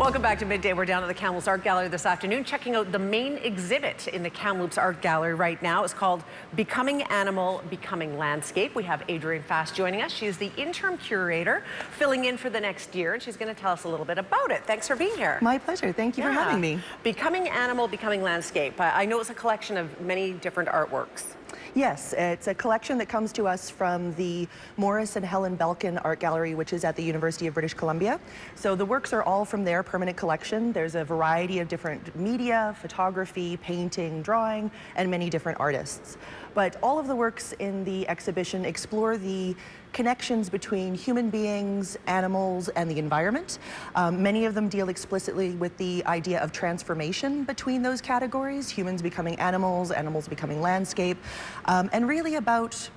Welcome back to Midday. We're down at the Kamloops Art Gallery this afternoon, checking out the main exhibit in the Kamloops Art Gallery right now. It's called Becoming Animal, Becoming Landscape. We have Adrienne Fast joining us. She is the interim curator, filling in for the next year, and she's going to tell us a little bit about it. Thanks for being here. My pleasure. Thank you for having me. Becoming Animal, Becoming Landscape. I know it's a collection of many different artworks. Yes, it's a collection that comes to us from the Morris and Helen Belkin Art Gallery, which is at the University of British Columbia. So the works are all from their permanent collection. There's a variety of different media, photography, painting, drawing, and many different artists. But all of the works in the exhibition explore the connections between human beings, animals, and the environment. Many of them deal explicitly with the idea of transformation between those categories, humans becoming animals, animals becoming landscape, and really about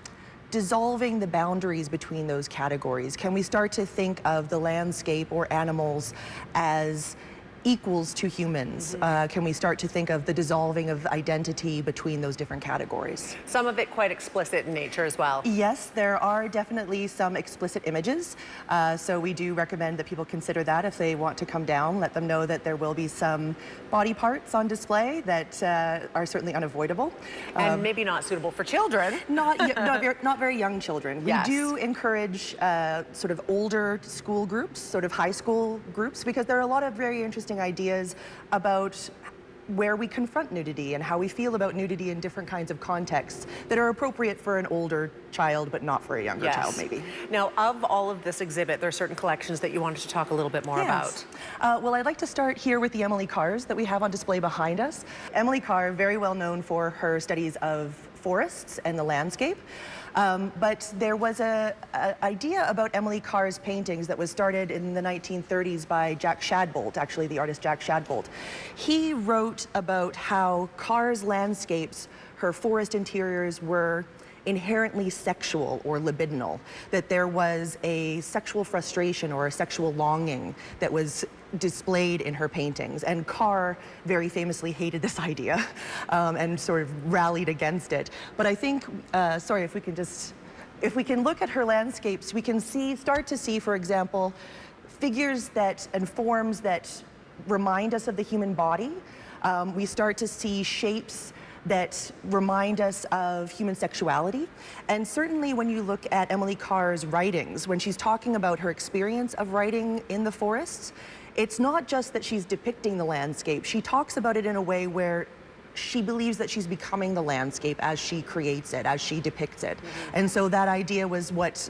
dissolving the boundaries between those categories. Can we start to think of the landscape or animals as equals to humans? Can we start to think of the dissolving of identity between those different categories? Some of it quite explicit in nature as well. Yes, there are definitely some explicit images. So we do recommend that people consider that if they want to come down. Let them know that there will be some body parts on display that are certainly unavoidable. And maybe not suitable for children. Not very young children. Yes. We do encourage sort of older school groups, sort of high school groups, because there are a lot of very interesting ideas about where we confront nudity and how we feel about nudity in different kinds of contexts that are appropriate for an older child but not for a younger child maybe. Now, of all of this exhibit, there are certain collections that you wanted to talk a little bit more about. Well, I'd like to start here with the Emily Carrs that we have on display behind us. Emily Carr, very well known for her studies of forests and the landscape. But there was an idea about Emily Carr's paintings that was started in the 1930s by Jack Shadbolt, actually the artist Jack Shadbolt. He wrote about how Carr's landscapes, her forest interiors, were inherently sexual or libidinal, that there was a sexual frustration or a sexual longing that was displayed in her paintings. And Carr very famously hated this idea and sort of rallied against it. But I think, sorry, if we can look at her landscapes, we can start to see, for example, figures and forms that remind us of the human body. We start to see shapes that remind us of human sexuality. And certainly when you look at Emily Carr's writings, when she's talking about her experience of writing in the forests, it's not just that she's depicting the landscape. She talks about it in a way where she believes that she's becoming the landscape as she creates it, as she depicts it. And so that idea was what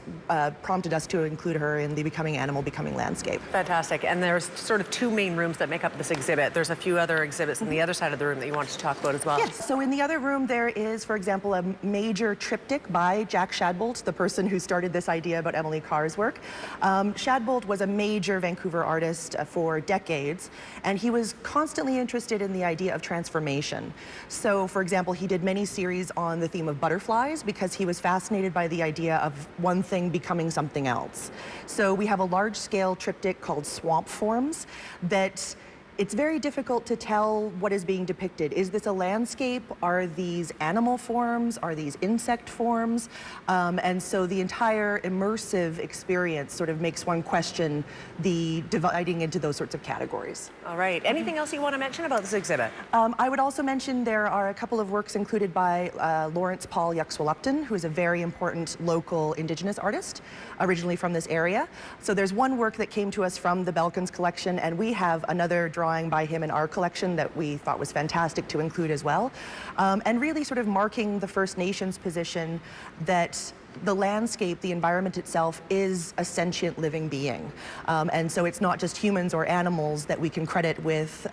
prompted us to include her in the Becoming Animal, Becoming Landscape. Fantastic. And there's sort of two main rooms that make up this exhibit. There's a few other exhibits in the other side of the room that you wanted to talk about as well. Yes, so in the other room there is, for example, a major triptych by Jack Shadbolt, the person who started this idea about Emily Carr's work. Shadbolt was a major Vancouver artist for decades, and he was constantly interested in the idea of transformation. So, for example, he did many series on the theme of butterflies because he was fascinated by the idea of one thing becoming something else. So we have a large-scale triptych called Swamp Forms that it's very difficult to tell what is being depicted. Is this a landscape? Are these animal forms? Are these insect forms? And so the entire immersive experience sort of makes one question the dividing into those sorts of categories. All right. Anything else you want to mention about this exhibit? I would also mention there are a couple of works included by Lawrence Paul Yuxwalupton, who is a very important local Indigenous artist, originally from this area. So there's one work that came to us from the Belkins collection, and we have another drawing by him in our collection that we thought was fantastic to include as well. And really sort of marking the First Nations position that the landscape, the environment itself, is a sentient living being. And so it's not just humans or animals that we can credit with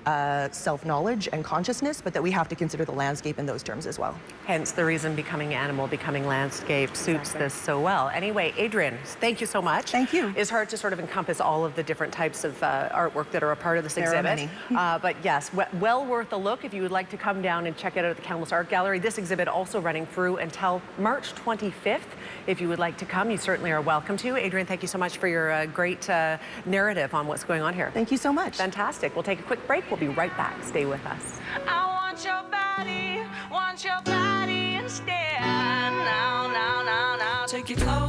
self-knowledge and consciousness, but that we have to consider the landscape in those terms as well. Hence the reason Becoming Animal, Becoming Landscape suits this so well. Anyway, Adrienne, thank you so much. Thank you. It's hard to sort of encompass all of the different types of artwork that are a part of this exhibit. There are many. But yes, well worth a look if you would like to come down and check it out at the Kamloops Art Gallery. This exhibit also running through until March 25th. If you would like to come, you certainly are welcome to. Adrienne, thank you so much for your great narrative on what's going on here. Thank you so much. Fantastic. We'll take a quick break. We'll be right back. Stay with us. I want your body instead. Now. Take your clothes